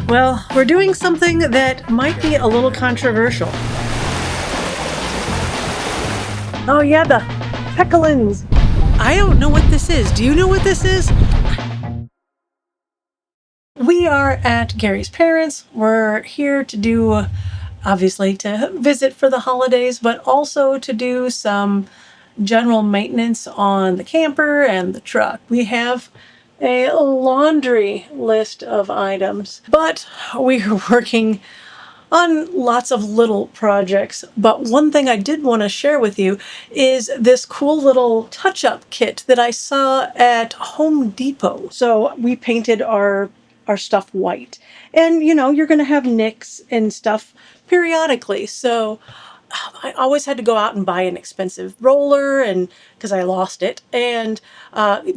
Well, we're doing something that might be a little controversial. Oh yeah, the peckelins. I don't know what this is. Do you know what this is? We are at Gary's parents'. We're here to do, obviously, to visit for the holidays, but also to do some general maintenance on the camper and the truck. We have a laundry list of items, but we are working on lots of little projects. But one thing I did want to share with you is this cool little touch-up kit that I saw at Home Depot. So we painted our stuff white. And you know, you're going to have nicks and stuff periodically. So I always had to go out and buy an expensive roller, and because I lost it, and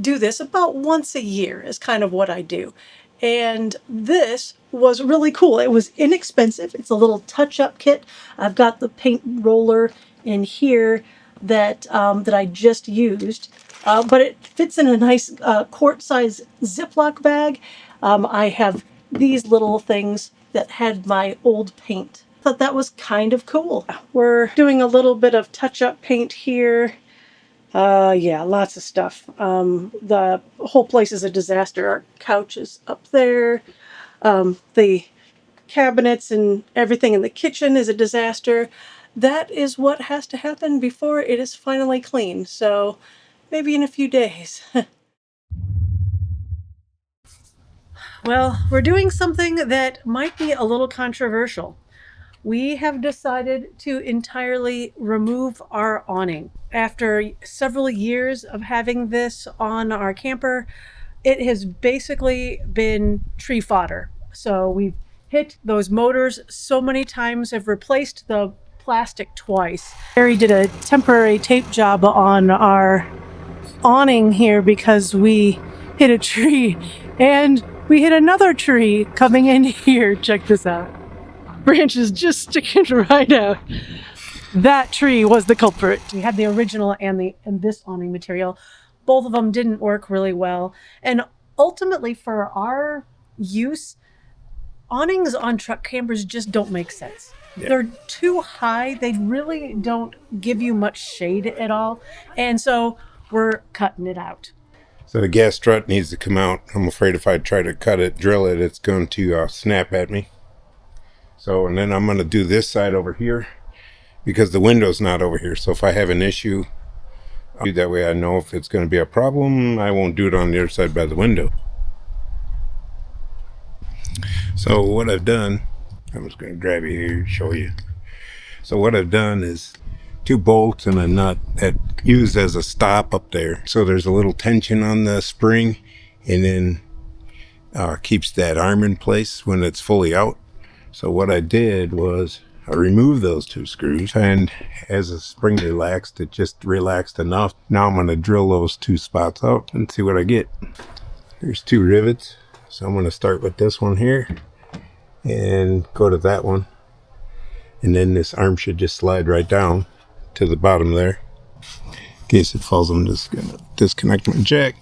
do this about once a year is kind of what I do. And this was really cool. It was inexpensive. It's a little touch-up kit. I've got the paint roller in here that I just used, but it fits in a nice quart-size Ziploc bag. I have these little things that had my old paint. Thought that was kind of cool. We're doing a little bit of touch-up paint here. Yeah, lots of stuff. The whole place is a disaster. Our couch is up there. The cabinets and everything in the kitchen is a disaster. That is what has to happen before it is finally clean. So maybe in a few days. Well, we're doing something that might be a little controversial. We have decided to entirely remove our awning. After several years of having this on our camper, it has basically been tree fodder. So we've hit those motors so many times, have replaced the plastic twice. Harry did a temporary tape job on our awning here because we hit a tree, and we hit another tree coming in here. Check this out. Branches just sticking right out. That tree was the culprit. We had the original and this awning material. Both of them didn't work really well. And ultimately, for our use, awnings on truck campers just don't make sense. Yeah. They're too high. They really don't give you much shade at all. And so we're cutting it out. So the gas strut needs to come out. I'm afraid if I try to cut it, drill it, it's going to snap at me. So, and then I'm going to do this side over here because the window's not over here. So if I have an issue, that way I know if it's going to be a problem, I won't do it on the other side by the window. So what I've done, I'm just going to grab it here and show you. So what I've done is 2 bolts and a nut that used as a stop up there. So there's a little tension on the spring, and then keeps that arm in place when it's fully out. So what I did was I removed those 2 screws, and as the spring relaxed, it just relaxed enough. Now I'm going to drill those 2 spots out and see what I get. Here's 2 rivets. So I'm going to start with this one here and go to that one. And then this arm should just slide right down to the bottom there. In case it falls, I'm just going to disconnect my jack.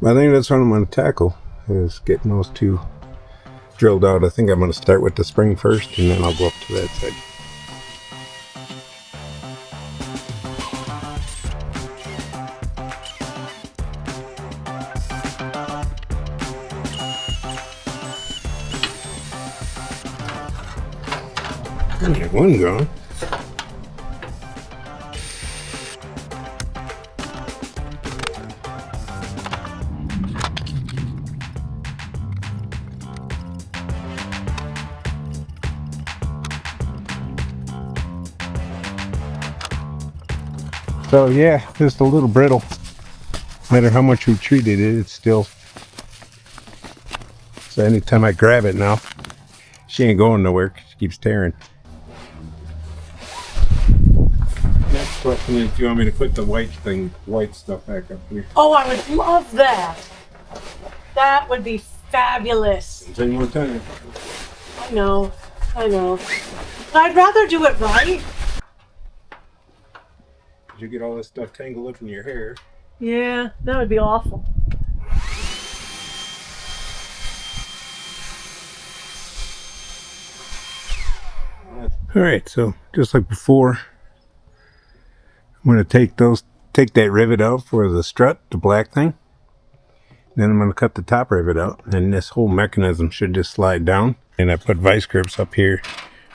But I think that's what I'm going to tackle, is getting those 2 drilled out. I think I'm going to start with the spring first, and then I'll go up to that side. There's one gone. So yeah, just a little brittle. No matter how much we treated it, it's still. So anytime I grab it now, she ain't going nowhere. She keeps tearing. Next question is, do you want me to put the white stuff back up here? Oh, I would love that. That would be fabulous. 10 more times. I know. But I'd rather do it right. You get all this stuff tangled up in your hair. Yeah, that would be awful. All right, so just like before, I'm going to take that rivet out for the strut, the black thing. Then I'm going to cut the top rivet out, and this whole mechanism should just slide down. And I put vice grips up here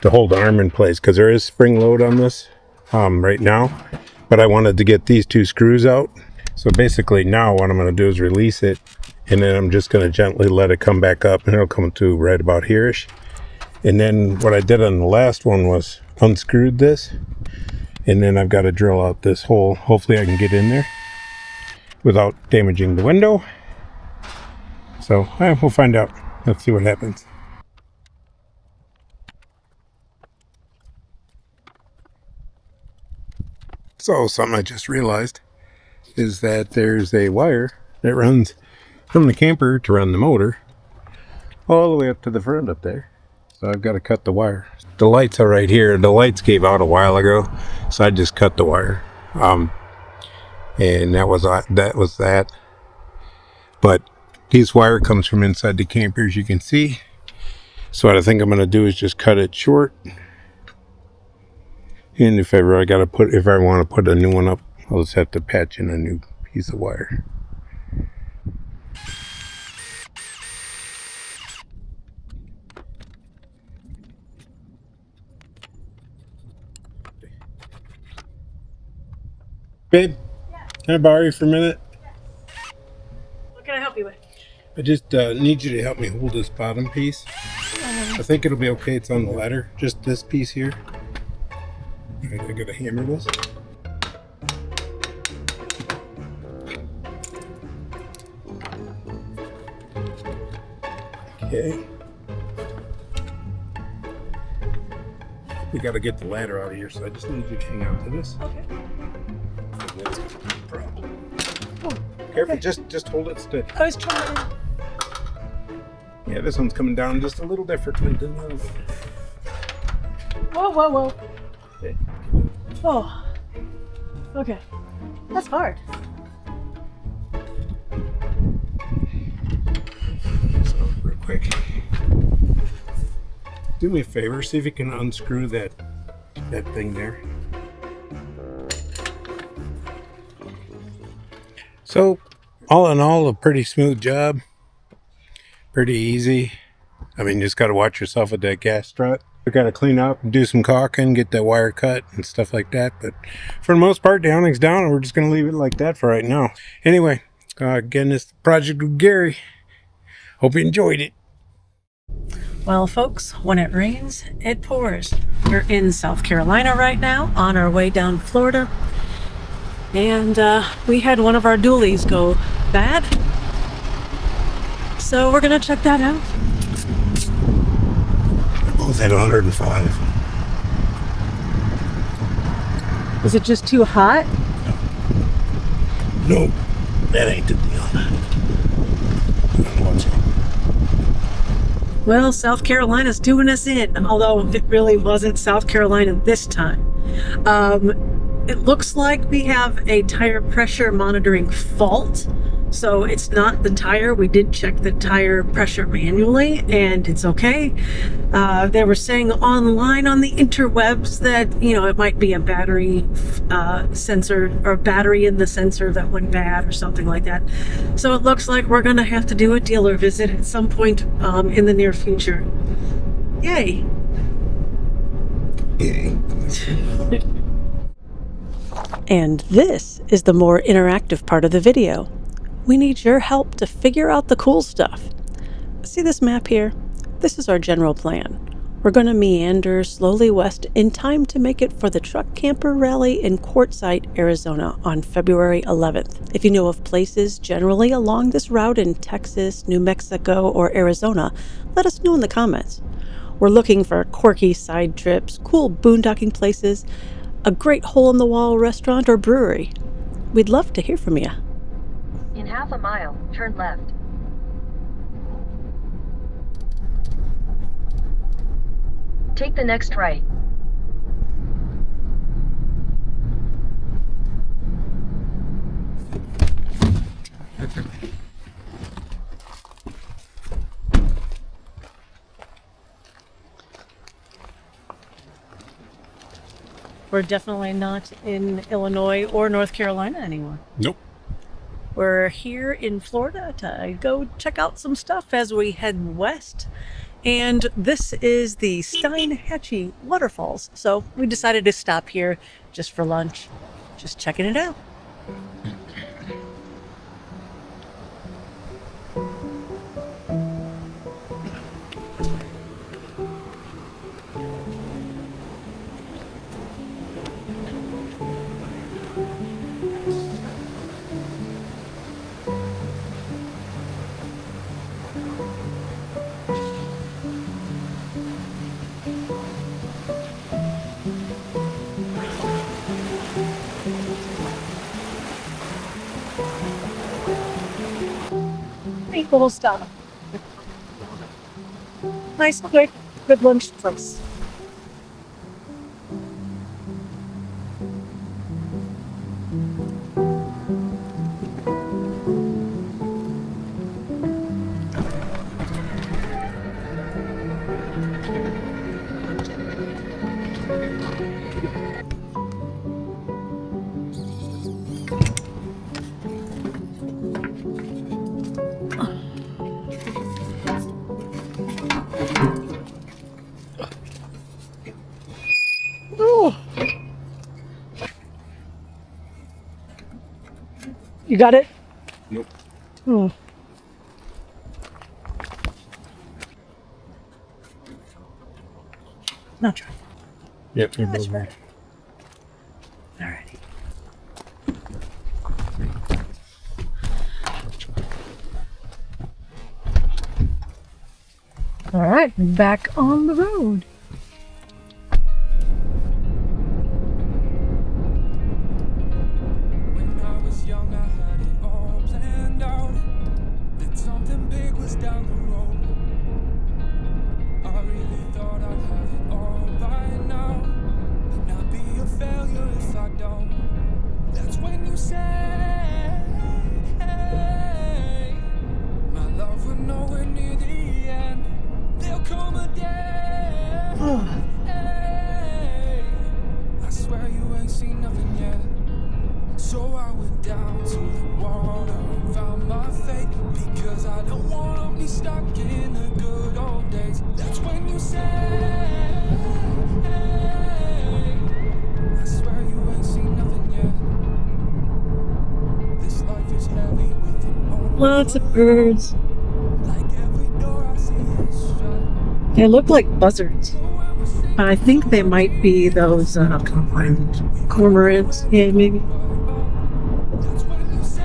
to hold the arm in place because there is spring load on this right now. But I wanted to get these two screws out. So basically now what I'm going to do is release it, and then I'm just going to gently let it come back up, and it'll come to right about here-ish. And then what I did on the last one was unscrewed this, and then I've got to drill out this hole. Hopefully I can get in there without damaging the window. So we'll find out. Let's see what happens. So something I just realized is that there's a wire that runs from the camper to run the motor all the way up to the front up there. So I've got to cut the wire. The lights are right here. The lights gave out a while ago, so I just cut the wire. And that was that. But this wire comes from inside the camper, as you can see. So what I think I'm going to do is just cut it short. And if I want to put a new one up, I'll just have to patch in a new piece of wire. Babe, can I borrow you for a minute? What can I help you with? I just need you to help me hold this bottom piece. I think it'll be okay. It's on the ladder. Just this piece here. I gotta hammer this. Okay. We gotta get the ladder out of here, so I just need you to hang on to this. Okay. That's a problem. Oh, Careful, okay. just hold it still. I was trying to... Yeah, this one's coming down just a little differently than the other one. Whoa, whoa, whoa. Okay. Oh. Okay. That's hard. So, real quick. Do me a favor, see if you can unscrew that thing there. So, all in all, a pretty smooth job. Pretty easy. I mean, you just got to watch yourself with that gas strut. We got to clean up and do some caulking, get that wire cut and stuff like that. But for the most part, the awning's down, and we're just going to leave it like that for right now. Anyway, again, this is Project with Gary. Hope you enjoyed it. Well, folks, when it rains, it pours. We're in South Carolina right now, on our way down to Florida. And we had one of our dualies go bad. So we're going to check that out. They're both at 105. Is it just too hot? No, that ain't the deal. Watch it. Well, South Carolina's doing us in, although it really wasn't South Carolina this time. It looks like we have a tire pressure monitoring fault. So it's not the tire. We did check the tire pressure manually, and it's okay. They were saying online on the interwebs that, you know, it might be a battery sensor or battery in the sensor that went bad or something like that. So it looks like we're going to have to do a dealer visit at some point in the near future. Yay. Yay. And this is the more interactive part of the video. We need your help to figure out the cool stuff. See this map here? This is our general plan. We're going to meander slowly west in time to make it for the truck camper rally in Quartzsite, Arizona on February 11th. If you know of places generally along this route in Texas, New Mexico, or Arizona, let us know in the comments. We're looking for quirky side trips, cool boondocking places, a great hole-in-the-wall restaurant or brewery. We'd love to hear from you. In half a mile, turn left. Take the next right. We're definitely not in Illinois or North Carolina anymore. Nope. We're here in Florida to go check out some stuff as we head west. And this is the Steinhatchee Waterfalls. So we decided to stop here just for lunch, just checking it out. Pretty cool stuff. Nice, quick, good lunch place. Oh. You got it? Nope. Oh. No, try. Yep. That's better. Alrighty. All right, back on the road. When I was young, I had it all planned out. That something big was down the road. I really thought I'd have it all by now. Not be a failure if I don't. That's when you say, hey, my love was nowhere near the end. There'll come a day. Hey, I swear you ain't seen nothing yet. So I went down to the water and found my fate. Because I don't wanna be stuck in the good old days. That's when you say, hey, I swear you ain't seen nothing yet. This life is heavy with an old Lots of birds. like every door I see is shut. They look like buzzards. But I think they might be those cormorants. Yeah, maybe. That's when you say,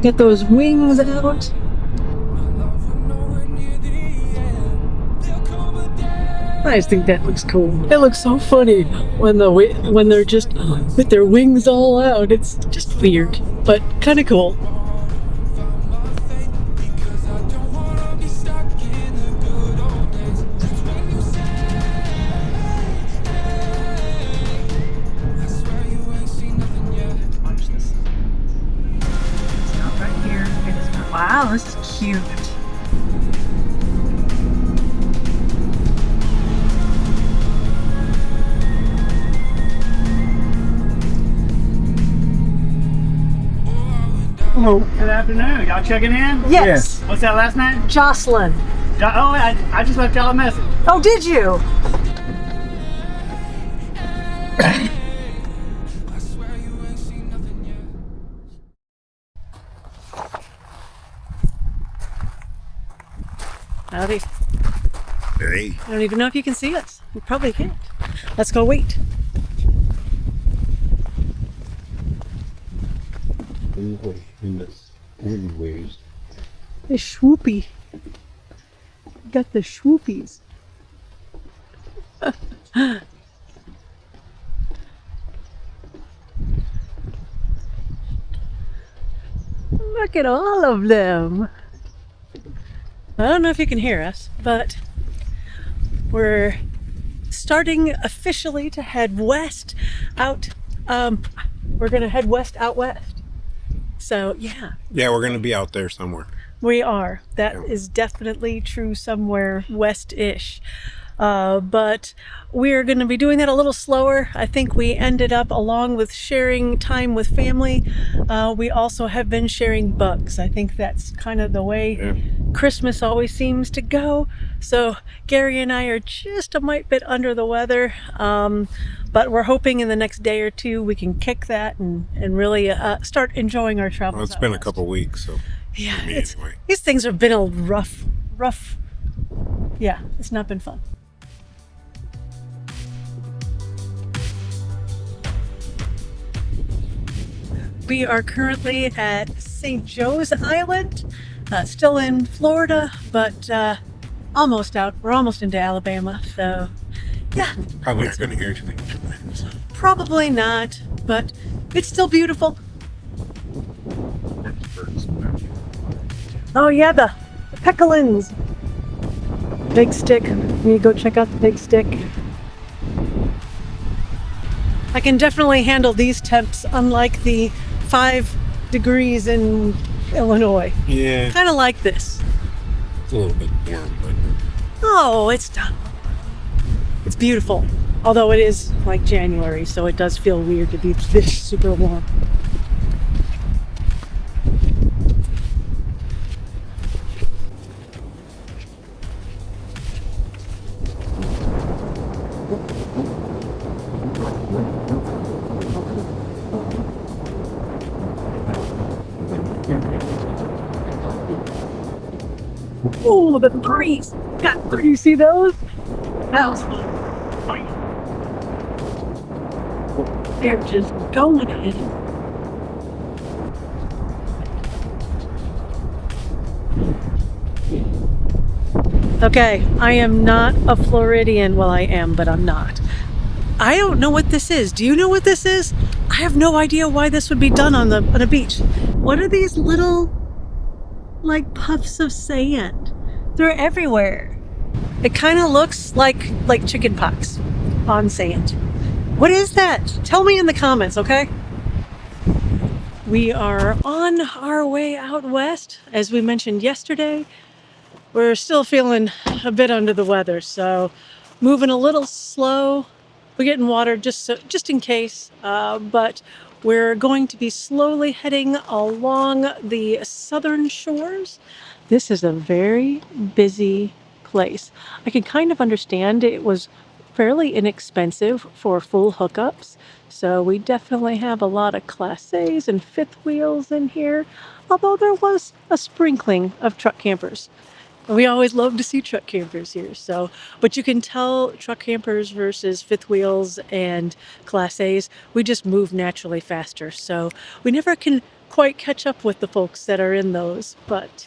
Get those wings out. my love was nowhere near the end. There'll come a day. I just think that looks cool. It looks so funny when when they're just with their wings all out. It's just weird, but kind of cool. Found my fate because I don't wanna be stuck in the good old days. That's when you say, hey, I swear you ain't seen nothing yet. Watch this. It's not right here. It is not. Wow, this is cute. Oh, Good afternoon. Y'all checking in? yes. What's that last name? Jocelyn. I just left y'all a message. Oh, did you? I swear you ain't seen nothing yet. Howdy. Hey. I don't even know if you can see us. You probably can't. Let's go wait. Anyways. The swoopy. Got the swoopies. Look at all of them. I don't know if you can hear us, but we're starting officially to head west out. We're going to head west out west. So, yeah, Yeah, we're gonna be out there somewhere. we are. That Yeah. is definitely true somewhere west-ish. But we're going to be doing that a little slower. I think we ended up, along with sharing time with family, we also have been sharing bugs. I think that's kind of the way Christmas always seems to go. So Gary and I are just a mite bit under the weather, but we're hoping in the next day or two we can kick that and really start enjoying our travels. Well, it's out been a west. couple weeks, so Yeah, for me anyway. these things have been a rough. Yeah, it's not been fun. We are currently at St. Joe's Island, still in Florida, but almost out. We're almost into Alabama, so yeah. Probably not going to hear anything. Probably not, but it's still beautiful. Oh yeah, the peckelins. Big stick. We need to go check out the big stick. I can definitely handle these temps, unlike the 5 degrees in Illinois. Yeah, Kind of like this. it's a little bit warm, but Oh, it's done. It's beautiful. Although it is like January, so it does feel weird to be this super warm. Oh, the threes! Got three. You see those? That was fun. They're just going at it. Okay, I am not a Floridian. Well, I am, but I'm not. I don't know what this is. Do you know what this is? I have no idea why this would be done on a beach. What are these little, like, puffs of sand? They're everywhere. It kind of looks like chicken pox on sand. What is that? Tell me in the comments, okay? We are on our way out west. As we mentioned yesterday, we're still feeling a bit under the weather, so moving a little slow. We're getting water just in case, but we're going to be slowly heading along the southern shores. This is a very busy place. I can kind of understand it was fairly inexpensive for full hookups, so we definitely have a lot of Class A's and fifth wheels in here, although there was a sprinkling of truck campers. We always love to see truck campers here. So, but you can tell truck campers versus fifth wheels and Class A's, we just move naturally faster. So we never can quite catch up with the folks that are in those. But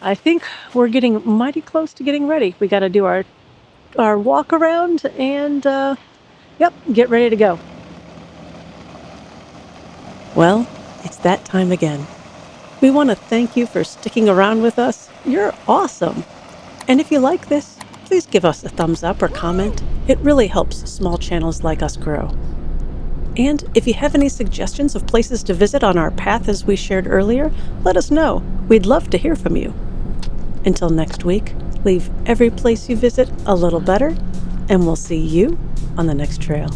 I think we're getting mighty close to getting ready. We got to do our walk around and, yep, get ready to go. Well, it's that time again. We want to thank you for sticking around with us. You're awesome. And if you like this, please give us a thumbs up or comment. It really helps small channels like us grow. And if you have any suggestions of places to visit on our path as we shared earlier, let us know. We'd love to hear from you. Until next week, leave every place you visit a little better, and we'll see you on the next trail.